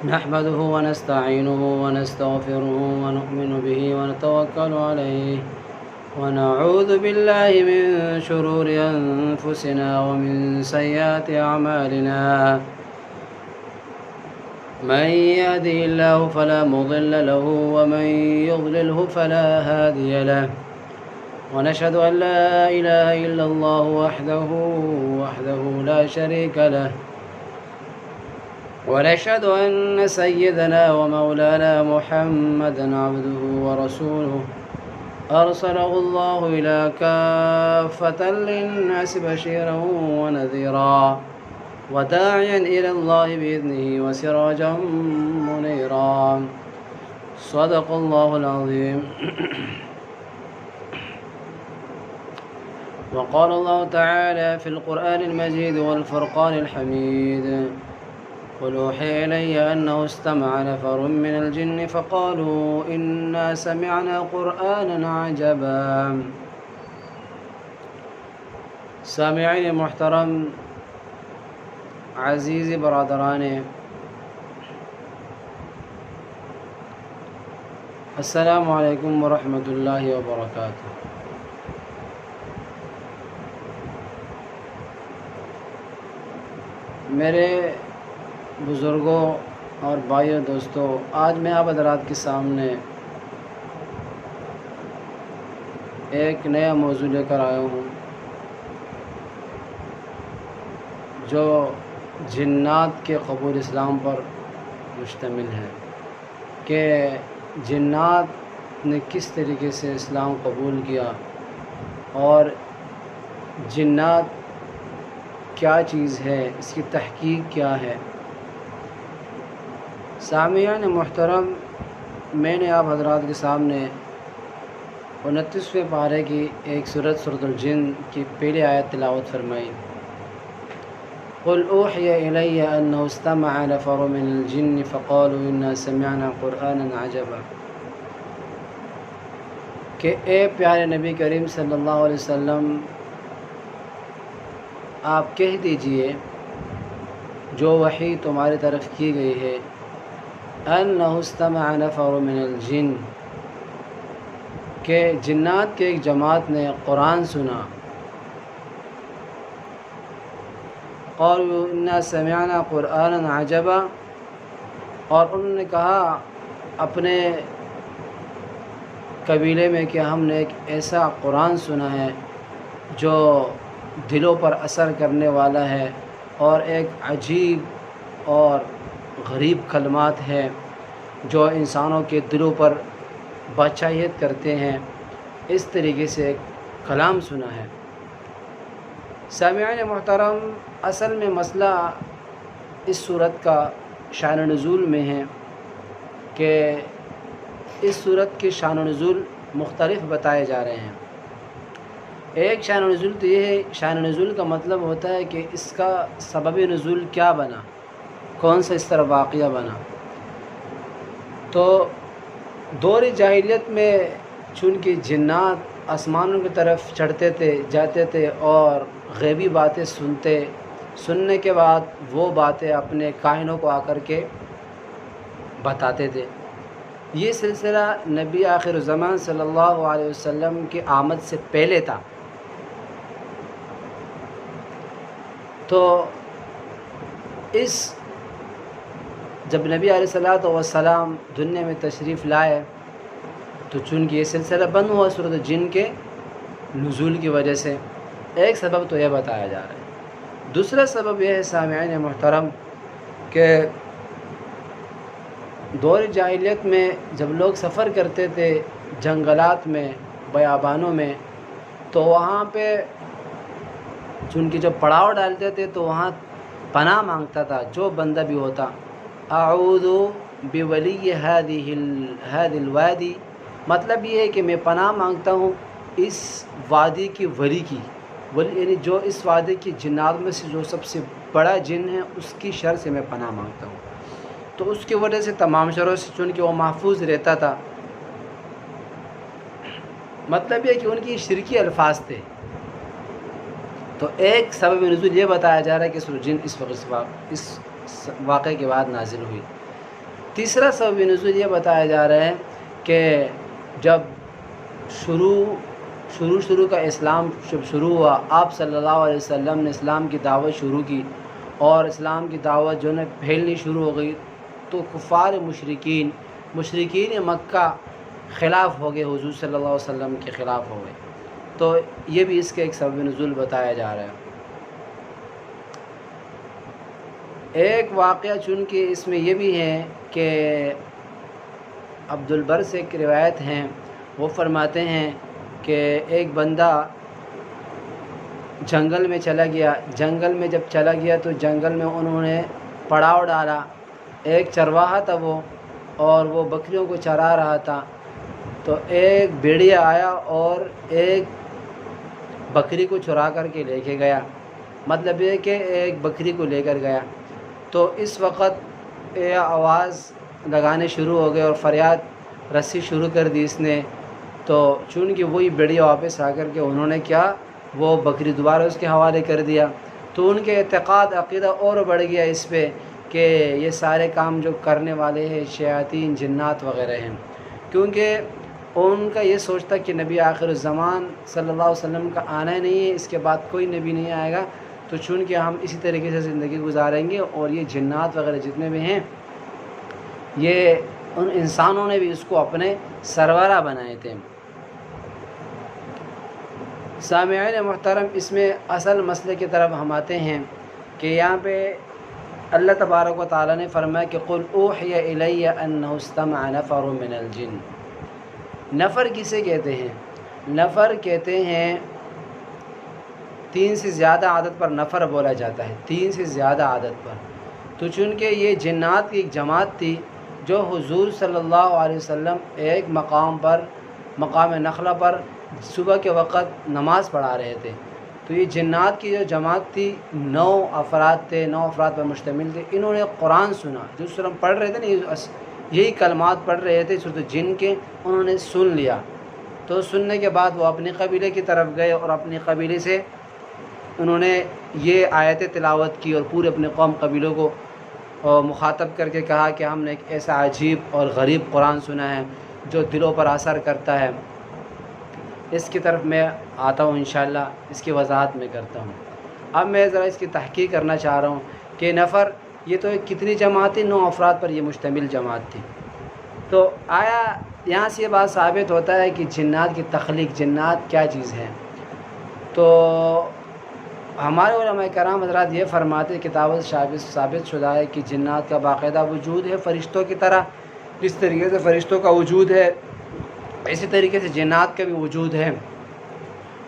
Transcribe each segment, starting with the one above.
نحمده ونستعينه ونستغفره ونؤمن به ونتوكل عليه ونعوذ بالله من شرور أنفسنا ومن سيئات أعمالنا من يهده الله فلا مضل له ومن يضلله فلا هادي له ونشهد أن لا إله إلا الله وحده لا شريك له ونشهد أن سيدنا ومولانا محمدا عبده ورسوله أرسله الله إلى كافة للناس بشيرا ونذيرا وداعيا إلى الله بإذنه وسراجا منيرا صدق الله العظيم وقال الله تعالى في القرآن المجيد والفرقان الحميد قل أوحي إلي أنه استمع نفر من الجن فقالوا إنا سمعنا قرآنا عجبا. سامعین محترم، عزیز برادران، السلام علیکم ورحمۃ اللہ وبرکاتہ۔ میرے بزرگوں اور بھائیوں دوستوں، آج میں آپ حضرات کے سامنے ایک نیا موضوع لے کر آیا ہوں جو جنات کے قبول اسلام پر مشتمل ہے، کہ جنات نے کس طریقے سے اسلام قبول کیا اور جنات کیا چیز ہے، اس کی تحقیق کیا ہے۔ سامعین محترم، میں نے آپ حضرات کے سامنے 29ویں پارے کی ایک سورۃ الجن کی پہلی آیت تلاوت فرمائی۔ قل اوحی الی انہ استمع نفر من الجن فقالوا انا سمعنا قرآنا عجبا، کہ اے پیارے نبی کریم صلی اللہ علیہ وسلم، آپ کہہ دیجئے جو وحی تمہاری طرف کی گئی ہے، انہ استمع نفر من الجن، کہ جنات کے ایک جماعت نے قرآن سنا، قالوا انا سمعنا قرآنا عجبا، اور انہوں نے کہا اپنے قبیلے میں کہ ہم نے ایک ایسا قرآن سنا ہے جو دلوں پر اثر کرنے والا ہے اور ایک عجیب اور غریب کلمات ہے جو انسانوں کے دلوں پر بادشاہیت کرتے ہیں، اس طریقے سے ایک کلام سنا ہے۔ سامعین محترم، اصل میں مسئلہ اس صورت کا شان نزول میں ہے کہ اس صورت کے شان نزول مختلف بتائے جا رہے ہیں۔ ایک شان نزول تو یہ ہے، شان نزول کا مطلب ہوتا ہے کہ اس کا سبب نزول کیا بنا، کون سا اس طرح واقعہ بنا۔ تو دور جاہلیت میں چونکہ جنات آسمانوں کی طرف چڑھتے تھے، جاتے تھے اور غیبی باتیں سننے کے بعد وہ باتیں اپنے کاہنوں کو آ کر کے بتاتے تھے۔ یہ سلسلہ نبی آخر الزمان صلی اللہ علیہ وسلم کی آمد سے پہلے تھا۔ تو جب نبی علیہ السلام دنیا میں تشریف لائے تو چونکہ یہ سلسلہ بند ہوا سورۃ الجن کے نزول کی وجہ سے، ایک سبب تو یہ بتایا جا رہا ہے۔ دوسرا سبب یہ ہے سامعین محترم کہ دور جاہلیت میں جب لوگ سفر کرتے تھے جنگلات میں، بیابانوں میں، تو وہاں پہ چونکہ جب پڑاؤ ڈالتے تھے تو وہاں پناہ مانگتا تھا جو بندہ بھی ہوتا، اعوذ بولی هذه الوادی، مطلب یہ ہے کہ میں پناہ مانگتا ہوں اس وادی کی ولی کی، یعنی جو اس وادی کی جنات میں سے جو سب سے بڑا جن ہے اس کی شر سے میں پناہ مانگتا ہوں۔ تو اس کی وجہ سے تمام شروں سے چونکہ وہ محفوظ رہتا تھا۔ مطلب یہ کہ ان کی شرکی الفاظ تھے۔ تو ایک سبب نزول یہ بتایا جا رہا ہے کہ سورۃ الجن اس واقعے کے بعد نازل ہوئی۔ تیسرا سبب نزول یہ بتایا جا رہا ہے کہ جب شروع کا اسلام جب شروع ہوا، آپ صلی اللہ علیہ وسلم نے اسلام کی دعوت شروع کی اور اسلام کی دعوت جو ہے پھیلنی شروع ہو گئی، تو کفار مشرکین مکہ خلاف ہو گئے، حضور صلی اللہ علیہ وسلم کے خلاف ہو گئے۔ تو یہ بھی اس کے ایک سبب نزول بتایا جا رہا ہے۔ ایک واقعہ چونکہ اس میں یہ بھی ہے کہ عبد البر سے ایک روایت ہیں، وہ فرماتے ہیں کہ ایک بندہ جنگل میں چلا گیا، جنگل میں جب چلا گیا تو جنگل میں انہوں نے پڑاؤ ڈالا، ایک چرواہا تھا وہ، اور وہ بکریوں کو چرا رہا تھا، تو ایک بھیڑیا آیا اور ایک بکری کو چرا کر کے لے کے گیا، مطلب یہ کہ ایک بکری کو لے کر گیا۔ تو اس وقت یہ آواز لگانے شروع ہو گئے اور فریاد رسی شروع کر دی اس نے، تو چونکہ وہی بھیڑیا واپس آ کر کے انہوں نے کیا، وہ بکری دوبارہ اس کے حوالے کر دیا، تو ان کے اعتقاد عقیدہ اور بڑھ گیا اس پہ کہ یہ سارے کام جو کرنے والے ہیں شیاطین جنات وغیرہ ہیں، کیونکہ ان کا یہ سوچتا کہ نبی آخر الزمان صلی اللہ علیہ وسلم کا آنا ہی نہیں ہے، اس کے بعد کوئی نبی نہیں آئے گا، تو چونکہ ہم اسی طریقے سے زندگی گزاریں گے، اور یہ جنات وغیرہ جتنے بھی ہیں یہ ان انسانوں نے بھی اس کو اپنے سرورہ بنائے تھے۔ سامعین محترم، اس میں اصل مسئلے کی طرف ہم آتے ہیں کہ یہاں پہ اللہ تبارک و تعالیٰ نے فرمایا کہ قل اوحی الی انہ استمع نفر من الجن۔ نفر کسے کہتے ہیں؟ نفر کہتے ہیں 3 سے زیادہ عدد پر نفر بولا جاتا ہے، 3 سے زیادہ عدد پر۔ تو چونکہ یہ جنات کی ایک جماعت تھی جو حضور صلی اللہ علیہ وسلم ایک مقام نخلہ پر صبح کے وقت نماز پڑھا رہے تھے، تو یہ جنات کی جو جماعت تھی 9 افراد تھے، 9 افراد پر مشتمل تھے۔ انہوں نے قرآن سنا، جو سورہ پڑھ رہے تھے نا، یہی کلمات پڑھ رہے تھے سورۃ جن کے، انہوں نے سن لیا۔ تو سننے کے بعد وہ اپنے قبیلے کی طرف گئے اور اپنے قبیلے سے انہوں نے یہ آیتیں تلاوت کی اور پورے اپنے قوم قبیلوں کو مخاطب کر کے کہا کہ ہم نے ایک ایسا عجیب اور غریب قرآن سنا ہے جو دلوں پر اثر کرتا ہے۔ اس کی طرف میں آتا ہوں انشاءاللہ، اس کی وضاحت میں کرتا ہوں۔ اب میں ذرا اس کی تحقیق کرنا چاہ رہا ہوں کہ نفر یہ تو کتنی جماعت تھی، 9 افراد پر یہ مشتمل جماعت تھی۔ تو آیا یہاں سے یہ بات ثابت ہوتا ہے کہ جنات کی تخلیق، جنات کیا چیز ہے؟ تو ہمارے علماء کرام حضرات یہ فرماتے کتابت ثابت شدہ ہے کہ جنات کا باقاعدہ وجود ہے فرشتوں کی طرح، جس طریقے سے فرشتوں کا وجود ہے اسی طریقے سے جنات کا بھی وجود ہے،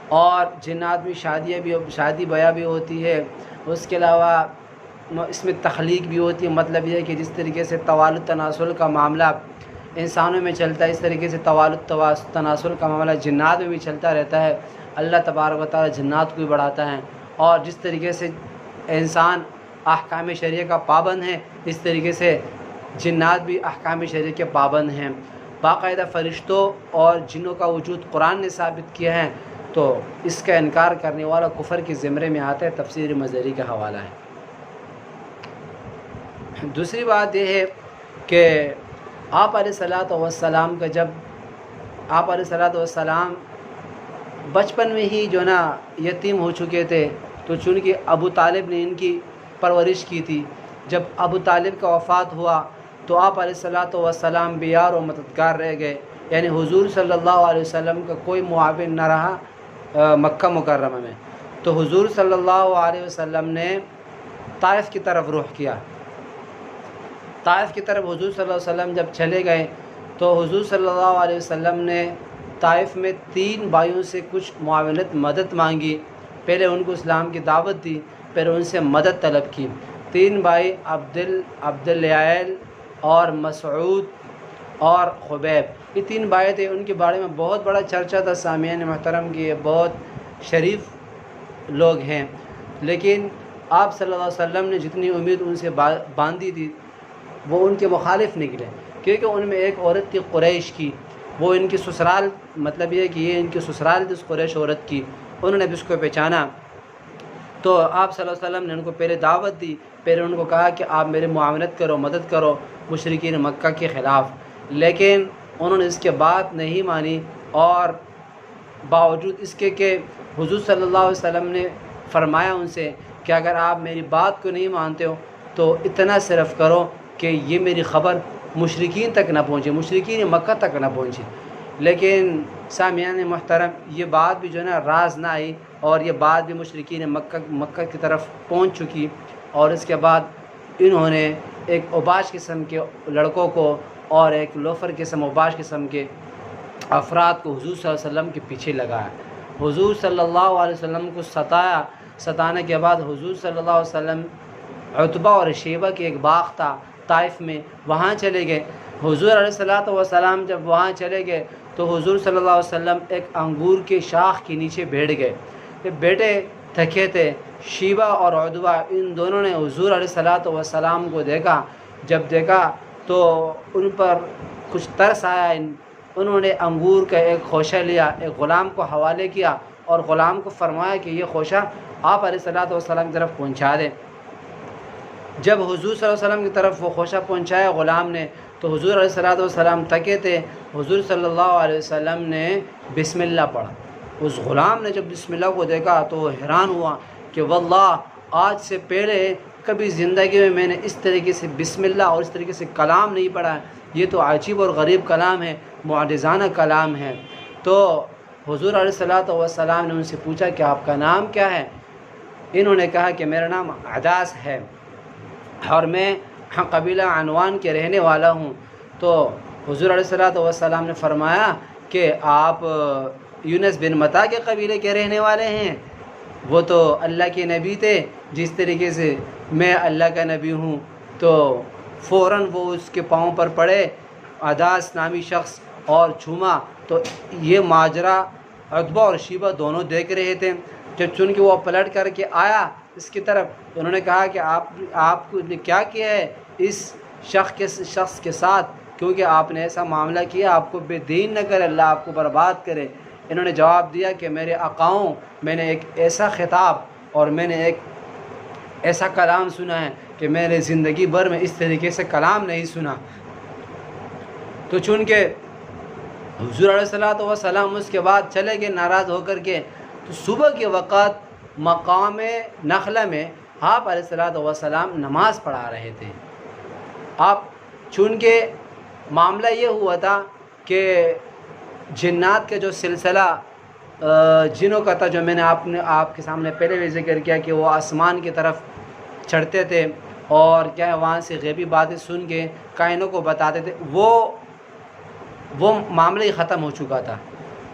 اور جنات میں شادی بیاہ بھی ہوتی ہے، اس کے علاوہ اس میں تخلیق بھی ہوتی ہے۔ مطلب یہ ہے کہ جس طریقے سے توالد تناسل کا معاملہ انسانوں میں چلتا ہے، اس طریقے سے توالد تناسل کا معاملہ جنات میں بھی چلتا رہتا ہے۔ اللہ تبارک و تعالیٰ جنات کو بھی بڑھاتا ہے، اور جس طریقے سے انسان احکام شریعہ کا پابند ہے، اس طریقے سے جنات بھی احکام شریعہ کے پابند ہیں۔ باقاعدہ فرشتوں اور جنوں کا وجود قرآن نے ثابت کیا ہے، تو اس کا انکار کرنے والا کفر کے زمرے میں آتا ہے، تفسیر مظہری کا حوالہ ہے۔ دوسری بات یہ ہے کہ آپ علیہ الصلوۃ والسلام کا جب آپ علیہ الصلوۃ والسلام بچپن میں ہی جو نا یتیم ہو چکے تھے، تو چونکہ ابو طالب نے ان کی پرورش کی تھی، جب ابو طالب کا وفات ہوا تو آپ علیہ الصلوۃ والسلام بیار و مددگار رہ گئے، یعنی حضور صلی اللہ علیہ وسلم کا کوئی معاون نہ رہا مکہ مکرمہ میں۔ تو حضور صلی اللہ علیہ وسلم نے طائف کی طرف رخ کیا۔ طائف کی طرف حضور صلی اللہ علیہ وسلم جب چلے گئے تو حضور صلی اللہ علیہ وسلم نے طائف میں 3 بھائیوں سے کچھ معاونت مدد مانگی، پہلے ان کو اسلام کی دعوت دی، پھر ان سے مدد طلب کی۔ 3 بھائی عبد الیائل اور مسعود اور خبیب، یہ 3 بھائی تھے، ان کے بارے میں بہت بڑا چرچا تھا سامعین محترم کی، یہ بہت شریف لوگ ہیں، لیکن آپ صلی اللہ علیہ وسلم نے جتنی امید ان سے باندھی تھی وہ ان کے مخالف نکلے، کیونکہ ان میں ایک عورت تھی قریش کی، وہ ان کی سسرال، مطلب یہ کہ یہ ان کی سسرال تھی اس قریش عورت کی، انہوں نے بھی اس کو پہچانا، تو آپ صلی اللہ علیہ وسلم نے ان کو پہلے دعوت دی، پہلے ان کو کہا کہ آپ میرے معاونت کرو، مدد کرو مشرکین مکہ کے خلاف، لیکن انہوں نے اس کے بات نہیں مانی، اور باوجود اس کے کہ حضور صلی اللہ علیہ وسلم نے فرمایا ان سے کہ اگر آپ میری بات کو نہیں مانتے ہو تو اتنا صرف کرو کہ یہ میری خبر مشرکین تک نہ پہنچے، مشرکین مکہ تک نہ پہنچے۔ لیکن سامعین محترم، یہ بات بھی جو ہے نا راز نہ آئی، اور یہ بات بھی مشرکین مکہ کی طرف پہنچ چکی، اور اس کے بعد انہوں نے ایک اوباش قسم کے لڑکوں کو اور ایک لوفر قسم اوباش قسم کے افراد کو حضور صلی اللہ علیہ وسلم کے پیچھے لگایا۔ حضور صلی اللہ علیہ وسلم کو ستانے کے بعد حضور صلی اللہ علیہ وسلم عتبہ اور شیبہ کے ایک باغ تھا طائف میں، وہاں چلے گئے۔ حضور علیہ السلام جب وہاں چلے گئے تو حضور صلی اللہ علیہ وسلم ایک انگور کے شاخ کے نیچے بیٹھ گئے۔ جب بیٹھے تھکے تھے، شیبہ اور عتبہ ان دونوں نے حضور علیہ السلام کو دیکھا، جب دیکھا تو ان پر کچھ ترس آیا، انہوں نے انگور کا ایک خوشہ لیا، ایک غلام کو حوالے کیا اور غلام کو فرمایا کہ یہ خوشہ آپ علیہ السلام کی طرف پہنچا دیں۔ جب حضور صلی اللہ علیہ وسلم کی طرف وہ خوشہ پہنچایا غلام نے تو حضور علیہ السلام تھکے تھے، حضور صلی اللہ علیہ وسلم نے بسم اللہ پڑھا۔ اس غلام نے جب بسم اللہ کو دیکھا تو وہ حیران ہوا کہ واللہ آج سے پہلے کبھی زندگی میں نے اس طریقے سے بسم اللہ اور اس طریقے سے کلام نہیں پڑھا ہے، یہ تو عجیب اور غریب کلام ہے، معجزانہ کلام ہے۔ تو حضور علیہ السلام نے ان سے پوچھا کہ آپ کا نام کیا ہے؟ انہوں نے کہا کہ میرا نام عداس ہے اور میں قبیلہ عنوان کے رہنے والا ہوں۔ تو حضور علیہ السلام نے فرمایا کہ آپ یونس بن متا کے قبیلے کے رہنے والے ہیں، وہ تو اللہ کے نبی تھے، جس طریقے سے میں اللہ کا نبی ہوں۔ تو فوراً وہ اس کے پاؤں پر پڑے، عداس نامی شخص، اور چھوما۔ تو یہ ماجرا عتبہ اور شیبہ دونوں دیکھ رہے تھے۔ جب چونکہ وہ پلٹ کر کے آیا اس کی طرف، تو انہوں نے کہا کہ آپ نے کیا کیا ہے اس شخص کے ساتھ، کیونکہ آپ نے ایسا معاملہ کیا، آپ کو بے دین نہ کرے، اللہ آپ کو برباد کرے۔ انہوں نے جواب دیا کہ میرے آقاؤں، میں نے ایک ایسا خطاب اور میں نے ایک ایسا کلام سنا ہے کہ میں نے زندگی بھر میں اس طریقے سے کلام نہیں سنا۔ تو چونکہ حضور علیہ السلام اس کے بعد چلے گئے ناراض ہو کر کے، تو صبح کے وقت مقام نخلہ میں آپ علیہ السلام نماز پڑھا رہے تھے۔ آپ چونکہ معاملہ یہ ہوا تھا کہ جنات کا جو سلسلہ جنوں کا تھا، جو میں نے آپ کے سامنے پہلے بھی ذکر کیا کہ وہ آسمان کی طرف چڑھتے تھے اور کیا وہاں سے غیبی باتیں سن کے کائنوں کو بتاتے تھے، وہ معاملہ ہی ختم ہو چکا تھا۔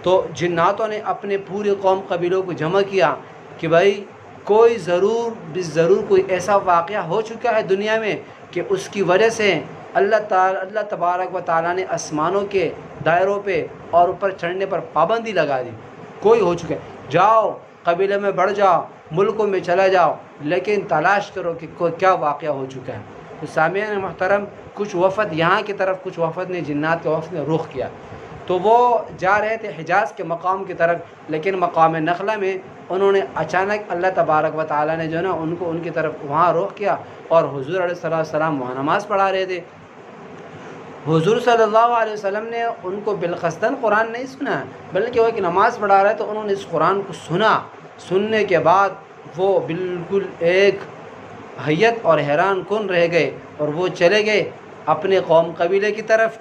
تو جناتوں نے اپنے پورے قوم قبیلوں کو جمع کیا کہ بھائی کوئی ضرور کوئی ایسا واقعہ ہو چکا ہے دنیا میں کہ اس کی وجہ سے اللہ تبارک و تعالیٰ نے آسمانوں کے دائروں پہ اور اوپر چڑھنے پر پابندی لگا دی، کوئی ہو چکا ہے۔ جاؤ قبیلے میں بڑھ جاؤ، ملکوں میں چلا جاؤ، لیکن تلاش کرو کہ کیا واقعہ ہو چکا ہے۔ تو سامعین محترم، کچھ وفد یہاں کی طرف، کچھ وفد نے جنات کے وفد نے رخ کیا، تو وہ جا رہے تھے حجاز کے مقام کی طرف، لیکن مقام نخلہ میں انہوں نے اچانک اللہ تبارک و تعالیٰ نے جو ہے نا ان کی طرف وہاں رخ کیا، اور حضور علیہ السلام وہاں نماز پڑھا رہے تھے۔ حضور صلی اللہ علیہ وسلم نے ان کو بالقصداً قرآن نہیں سنا، بلکہ وہ ایک نماز پڑھا رہے تو انہوں نے اس قرآن کو سنا۔ سننے کے بعد وہ بالکل ایک حیرت اور حیران کن رہ گئے، اور وہ چلے گئے اپنے قوم قبیلے کی طرف۔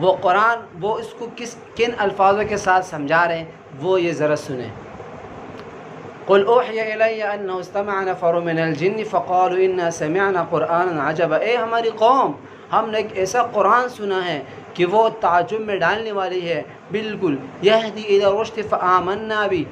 وہ قرآن وہ اس کو کن الفاظوں کے ساتھ سمجھا رہے ہیں وہ یہ ذرا سنیں۔ قل اوحی الی انہ استمع نفر من الجن فقالوا انا سمعنا قرآنا عجبا۔ اے ہماری قوم، ہم نے ایک ایسا قرآن سنا ہے کہ وہ تعجب میں ڈالنے والی ہے، بالکل یہدی الی الرشد فآمنا بہ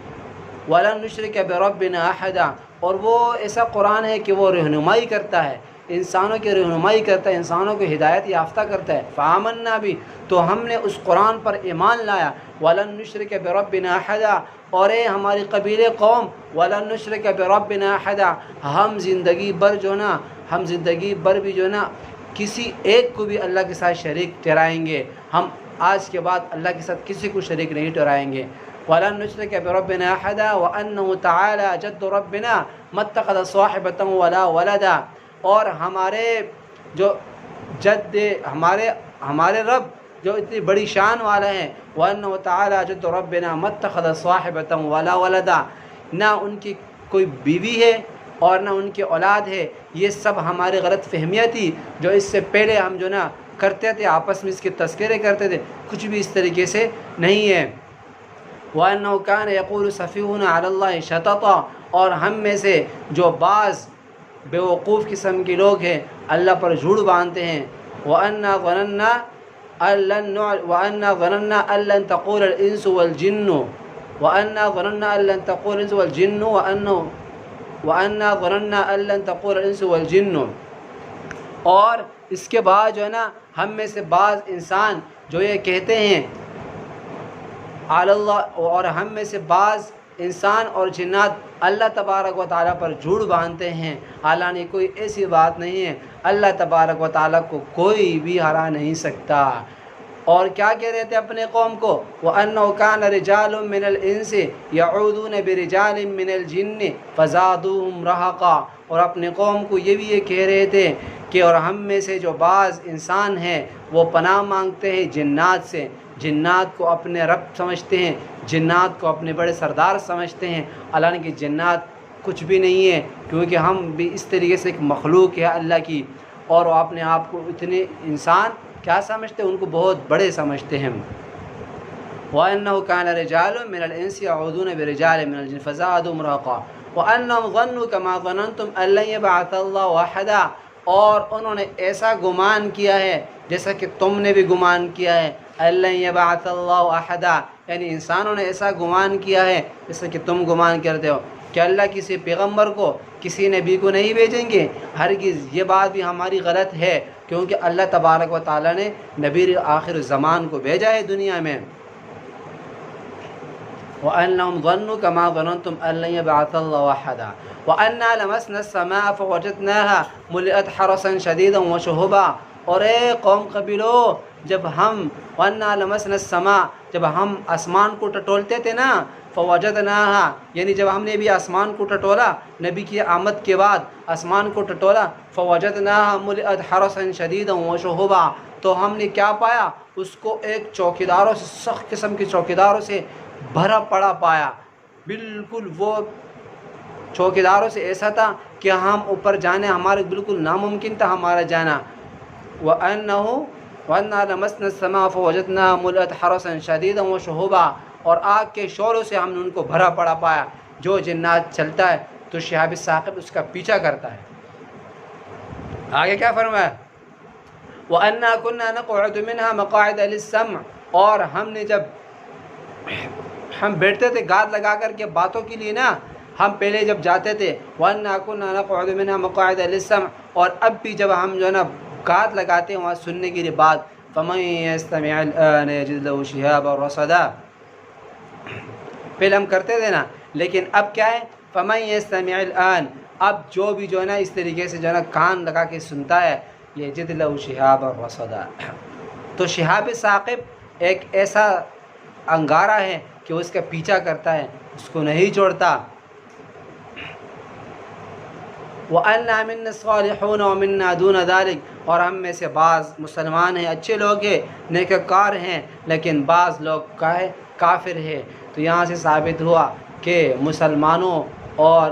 ولن نشرک بربنا احدا۔ اور وہ ایسا قرآن ہے کہ وہ رہنمائی کرتا ہے، انسانوں کی رہنمائی کرتا ہے، انسانوں کو ہدایت یافتہ کرتا ہے۔ فآمنا بہ، تو ہم نے اس قرآن پر ایمان لایا۔ ولن نشرک بربنا احدا، اور اے ہماری قبیل قوم، ولن نشرک بربنا احدا، ہم زندگی بھر بھی جو ہے نا کسی ایک کو بھی اللہ کے ساتھ شریک ٹھہرائیں گے، ہم آج کے بعد اللہ کے ساتھ کسی کو شریک نہیں ٹھہرائیں گے۔ وَلَن نُشْرِكَ بِرَبِّنَا أَحَدًا وَأَنَّهُ تَعَالَى جَدُّ رَبِّنَا مَا اتَّخَذَ صَاحِبَةً وَلَا وَلَدًا، اور ہمارے جو جد ہمارے رب جو اتنی بڑی شان والا ہے، وَأَنَّهُ تَعَالَى جَدُّ رَبِّنَا مَا اتَّخَذَ صَاحِبَةً وَلَا وَلَدًا، نہ ان کی کوئی بیوی ہے اور نہ ان کی اولاد ہے. یہ سب ہماری غلط فہمیاں تھی جو اس سے پہلے ہم جو نا کرتے تھے، آپس میں اس کے تذکرے کرتے تھے. کچھ بھی اس طریقے سے نہیں ہے. وَأَنَّهُ كَانَ يَقُولُ سَفِيهُنَا عَلَى اللَّهِ شَطَطًا، اور ہم میں سے جو بعض بیوقوف قسم کے لوگ ہیں اللہ پر جھوٹ باندھتے ہیں. وَأَنَّا ظَنَنَّا أَن لَّن تَقُولَ الْإِنسُ وَالْجِنُّ وَأَنَّا ظَنَنَّا أَن لَّن تَقُولَ الْإِنسُ وَالْجِنُّ وَأَنَّا ظَنَنَّا أَن لَّن تَقُولَ الْإِنسُ وَالْجِنُّ. اور اس کے بعد جو ہے نا ہم میں سے بعض انسان جو یہ کہتے ہیں علی اللہ، اور ہم میں سے بعض انسان اور جنات اللہ تبارک و تعالیٰ پر جھوٹ باندھتے ہیں، حالانکہ کوئی ایسی بات نہیں ہے. اللہ تبارک و تعالیٰ کو کوئی بھی ہرا نہیں سکتا. اور کیا کہہ رہے تھے اپنے قوم کو؟ وَأَنَّهُ كَانَ رِجَالٌ مِّنَ الْإِنسِ يَعُوذُونَ بِرِجَالٍ مِّنَ الْجِنِّ فَزَادُوهُمْ رَهَقًا، اور اپنے قوم کو یہ کہہ رہے تھے کہ اور ہم میں سے جو بعض انسان ہیں وہ پناہ مانگتے ہیں جنات سے، جنات کو اپنے رب سمجھتے ہیں، جنات کو اپنے بڑے سردار سمجھتے ہیں، حالانکہ جنات کچھ بھی نہیں ہے، کیونکہ ہم بھی اس طریقے سے ایک مخلوق ہے اللہ کی، اور وہ اپنے آپ کو اتنے انسان کیا سمجھتے ہیں، ان کو بہت بڑے سمجھتے ہیں. وَأَنَّهُ كَانَ رِجَالٌ مِّنَ الْإِنسِ يَعُوذُونَ بِرِجَالٍ مِّنَ الْجِنِّ فَزَادُوهُمْ رَهَقًا وَأَنَّهُمْ ظَنُّوا كَمَا ظَنَنتُمْ أَن لَّن يَبْعَثَ اللَّهُ أَحَدًا، اور انہوں نے ایسا گمان کیا ہے جیسا کہ تم نے بھی گمان کیا ہے. أَن لَّن يَبْعَثَ اللَّهُ أَحَدًا، یعنی انسانوں نے ایسا گمان کیا ہے جیسا کہ تم گمان کرتے ہو کہ اللہ کسی پیغمبر کو، کسی نبی کو نہیں بھیجیں گے. ہرگز یہ بات بھی ہماری غلط ہے، کیونکہ اللہ تبارک و تعالیٰ نے نبی آخر زمان کو بھیجا ہے دنیا میں. وَأَنَّهُمْ ظَنُّوا كَمَا ظَنَنتُمْ أَن لَّن يَبْعَثَ اللَّهُ أَحَدًا وَأَنَّا لَمَسْنَا السَّمَاءَ فَوَجَدْنَاهَا مُلِئَتْ حَرَسًا شَدِيدًا وَشُهُبًا. اور اے قوم قبیلو، جب ہم وَأَنَّا لَمَسْنَا السَّمَاءَ، جب ہم آسمان کو ٹٹولتے تھے نا، فَوَجَدْنَاهَا، یعنی جب ہم نے بھی آسمان کو ٹٹولا، نبی کی آمد کے بعد آسمان کو ٹٹولا، فَوَجَدْنَاهَا مُلِئَتْ حَرَسًا شَدِيدًا وَشُهُبًا، تو ہم نے کیا پایا؟ اس کو ایک چوکیداروں سے، سخت قسم کے چوکیداروں سے بھرا پڑا پایا. بالکل وہ چوکیداروں سے ایسا تھا کہ ہم اوپر جانے ہمارے بالکل ناممکن تھا ہمارا جانا. وَأَنَّا لَمَسْنَا السَّمَاءَ فَوَجَدْنَاهَا مُلِئَتْ حَرَسًا شَدِيدًا وَشُهُبًا، اور آگ کے شعلوں سے ہم نے ان کو بھرا پڑا پایا. جو جنات چلتا ہے تو شہاب ثاقب اس کا پیچھا کرتا ہے. آگے کیا فرمایا؟ وَأَنَّا كُنَّا نَقْعُدُ مِنْهَا مَقَاعِدَ لِلسَّمْعِ، اور ہم نے جب ہم بیٹھتے تھے گاد لگا کر کے باتوں کے لیے نا، ہم پہلے جب جاتے تھے وَأَنَّا كُنَّا نَقْعُدُ مِنْهَا مَقَاعِدَ لِلسَّمْعِ، اور اب بھی جب ہم جو ہے نا گاد لگاتے ہیں وہاں سننے کے لیے بات. فَمَن يَسْتَمِعِ الْآنَ يَجِدْ لَهُ شِهَابًا رَّصَدًا، پہلے ہم کرتے تھے نا، لیکن اب کیا ہے؟ فَمَن يَسْتَمِعِ الْآنَ، اب جو بھی جو ہے نا اس طریقے سے جو ہے نا کان لگا کے سنتا ہے، يَجِدْ لَهُ شِهَابًا رَّصَدًا، تو شہاب ثاقب ایک ایسا انگارہ ہے کہ اس کا پیچھا کرتا ہے، اس کو نہیں چھوڑتا. وَأَنَّا مِنَّا الصَّالِحُونَ وَمِنَّا دُونَ ذَلِكَ، اور ہم میں سے بعض مسلمان ہیں، اچھے لوگ ہیں، نیکوکار ہیں، لیکن بعض لوگ کا ہے کافر ہے. تو یہاں سے ثابت ہوا کہ مسلمانوں اور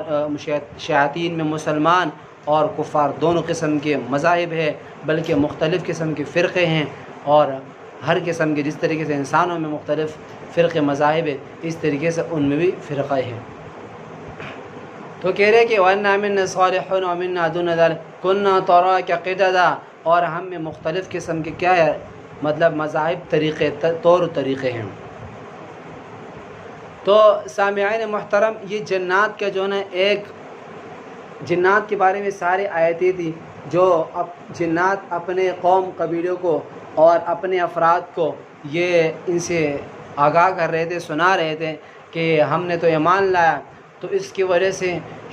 شیاطین میں مسلمان اور کفار دونوں قسم کے مذاہب ہیں، بلکہ مختلف قسم کے فرقے ہیں، اور ہر قسم کے جس طریقے سے انسانوں میں مختلف فرقے مذاہب ہیں، اس طریقے سے ان میں بھی فرقے ہیں. تو کہہ رہے کہ وَأَنَّا مِنَّا الصَّالِحُونَ وَمِنَّا دُونَ ذَلِكَ كُنَّا طَرَائِقَ قِدَدًا، اور ہم میں مختلف قسم کے کیا ہے مطلب مذاہب، طریقے، طور و طریقے ہیں. تو سامعین محترم، یہ جنات کا جو ہے نا ایک جنات کے بارے میں سارے آیتیں تھی جو اب جنات اپنے قوم قبیلوں کو اور اپنے افراد کو یہ ان سے آگاہ کر رہے تھے، سنا رہے تھے کہ ہم نے تو ایمان لایا. تو اس کی وجہ سے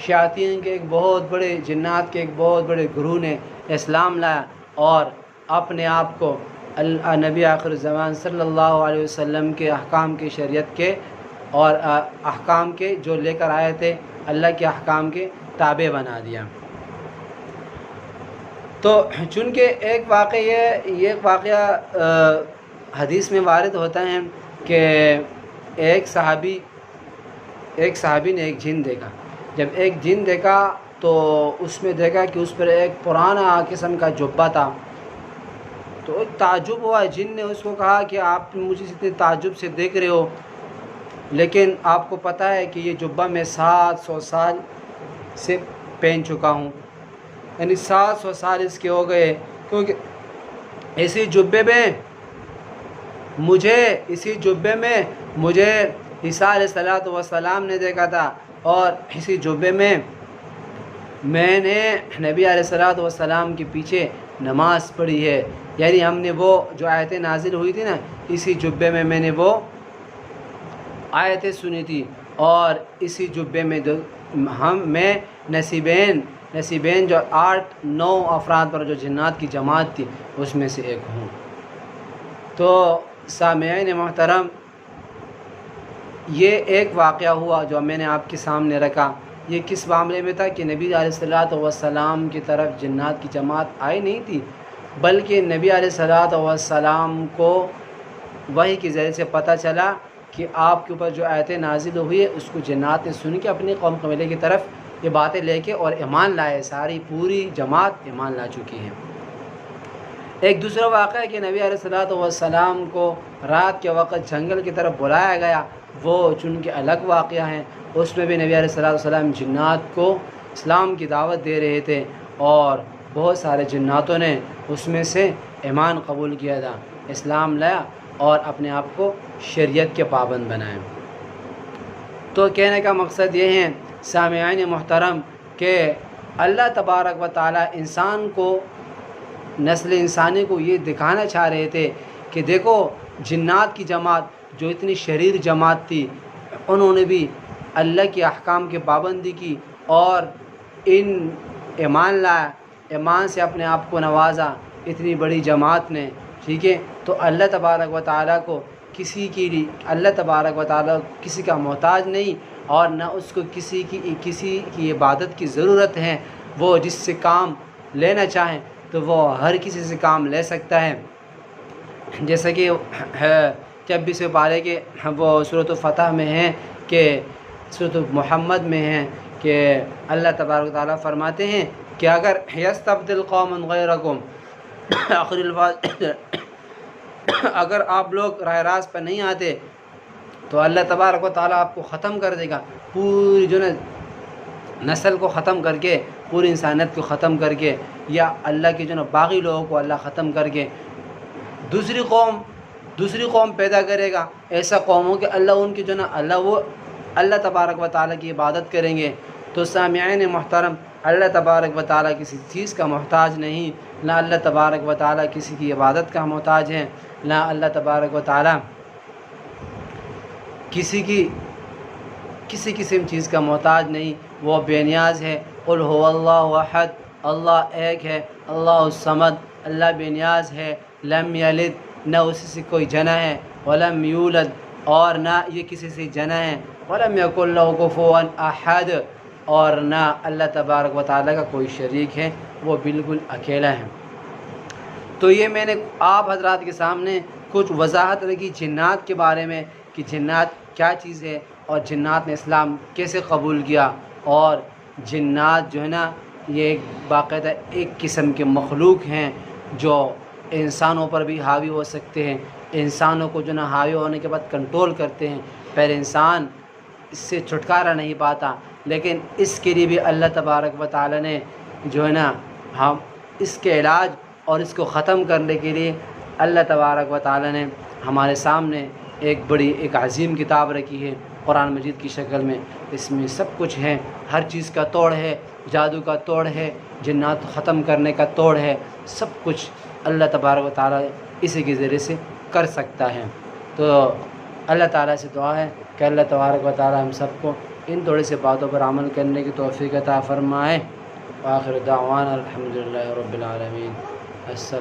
شیاطین کے ایک بہت بڑے، جنات کے ایک بہت بڑے گروہ نے اسلام لایا اور اپنے آپ کو نبی آخر زمان صلی اللہ علیہ وسلم کے احکام کی شریعت کے اور احکام کے جو لے کر آئے تھے اللہ کے احکام کے تابع بنا دیا۔ تو چونکہ ایک واقعہ حدیث میں وارد ہوتا ہے کہ ایک صحابی نے ایک جن دیکھا۔ جب ایک جن دیکھا تو اس میں دیکھا کہ اس پر ایک پرانا قسم کا جبہ تھا، تو ایک تعجب ہوا۔ جن نے اس کو کہا کہ آپ مجھے اتنے تعجب سے دیکھ رہے ہو، لیکن آپ کو پتہ ہے کہ یہ جبہ میں 700 سال سے پہن چکا ہوں، یعنی 700 سال اس کے ہو گئے، کیونکہ اسی جبے میں مجھے عیسیٰ علیہ السلام نے دیکھا تھا، اور اسی جبے میں میں نے نبی علیہ السلام کے پیچھے نماز پڑھی ہے، یعنی ہم نے وہ جو آیتیں نازل ہوئی تھی نا، اسی جبے میں میں نے وہ آیتیں سنی تھی، اور اسی جبے میں میں نصیبین جو 8-9 افراد پر جو جنات کی جماعت تھی اس میں سے ایک ہوں۔ تو سامعین محترم، یہ ایک واقعہ ہوا جو میں نے آپ کے سامنے رکھا۔ یہ کس معاملے میں تھا کہ نبی علیہ السلام کی طرف جنات کی جماعت آئی نہیں تھی، بلکہ نبی علیہ السلام کو وحی کے ذریعے سے پتہ چلا کہ آپ کے اوپر جو آیتیں نازل ہوئی ہے اس کو جنات نے سن کے اپنی قوم قبیلے کی طرف یہ باتیں لے کے اور ایمان لائے، ساری پوری جماعت ایمان لا چکی ہے۔ ایک دوسرا واقعہ ہے کہ نبی علیہ السلام کو رات کے وقت جنگل کی طرف بلایا گیا، وہ چونکہ الگ واقعہ ہیں۔ اس میں بھی نبی علیہ السلام جنات کو اسلام کی دعوت دے رہے تھے، اور بہت سارے جناتوں نے اس میں سے ایمان قبول کیا تھا، اسلام لایا اور اپنے آپ کو شریعت کے پابند بنائے۔ تو کہنے کا مقصد یہ ہے سامعین محترم کہ اللہ تبارک و تعالی انسان کو، نسل انسانی کو یہ دکھانا چاہ رہے تھے کہ دیکھو جنات کی جماعت جو اتنی شریر جماعت تھی، انہوں نے بھی اللہ کے احکام کی پابندی کی اور ایمان لایا، ایمان سے اپنے آپ کو نوازا اتنی بڑی جماعت نے، ٹھیک ہے۔ تو اللہ تبارک و تعالیٰ کو کسی کا محتاج نہیں، اور نہ اس کو کسی کی عبادت کی ضرورت ہے۔ وہ جس سے کام لینا چاہیں تو وہ ہر کسی سے کام لے سکتا ہے، جیسا کہ 26 پارے کے وہ سورۃ فتح میں ہے کہ سورۃ محمد میں ہے کہ اللہ تبارک و تعالیٰ فرماتے ہیں کہ اگر یستبدل قوم غیرکم اگر آپ لوگ راہ راست پر نہیں آتے تو اللہ تبارک و تعالیٰ آپ کو ختم کر دے گا، پوری جو نسل کو ختم کر کے، پوری انسانیت کو ختم کر کے، یا اللہ کے باقی لوگوں کو اللہ ختم کر کے دوسری قوم پیدا کرے گا۔ ایسا قوم ہو کہ اللہ ان کی اللہ تبارک و تعالیٰ کی عبادت کریں گے۔ تو سامعین محترم، اللہ تبارک و تعالیٰ کسی چیز کا محتاج نہیں، نہ اللہ تبارک و تعالیٰ کسی کی عبادت کا محتاج ہے، نہ اللہ تبارک و تعالیٰ کسی قسم چیز کا محتاج نہیں، وہ بے نیاز ہے۔ قل هو اللہ احد، اللہ ایک ہے، اللہ الصمد، اللہ بے نیاز ہے، لم یلد، نہ اسی سے کوئی جنا ہے، ولم یولد، اور نہ یہ کسی سے جنا ہے، ولم یکن لہ کفوا احد، اور نہ اللہ تبارک و تعالیٰ کا کوئی شریک ہے، وہ بالکل اکیلا ہے۔ تو یہ میں نے آپ حضرات کے سامنے کچھ وضاحت رکھی جنات کے بارے میں کہ جنات کیا چیز ہے، اور جنات نے اسلام کیسے قبول کیا، اور جنات جو ہے نا یہ باقاعدہ ایک قسم کے مخلوق ہیں جو انسانوں پر بھی حاوی ہو سکتے ہیں، انسانوں کو جو حاوی ہونے کے بعد کنٹرول کرتے ہیں۔ پہلے انسان اس سے چھٹکارا نہیں پاتا، لیکن اس کے لیے بھی اللہ تبارک و تعالی نے جو ہے نا ہم اس کے علاج اور اس کو ختم کرنے کے لیے اللہ تبارک و تعالی نے ہمارے سامنے ایک عظیم کتاب رکھی ہے قرآن مجید کی شکل میں۔ اس میں سب کچھ ہے، ہر چیز کا توڑ ہے، جادو کا توڑ ہے، جنات ختم کرنے کا توڑ ہے، سب کچھ اللہ تبارک و تعالی اسی کے ذریعے سے کر سکتا ہے۔ تو اللہ تعالیٰ سے دعا ہے کہ اللہ تبارک و تعالی ہم سب کو ان تھوڑی سی باتوں پر عمل کرنے کی توفیق عطا فرمائے۔ وآخر دعوانا الحمدللہ رب العالمین۔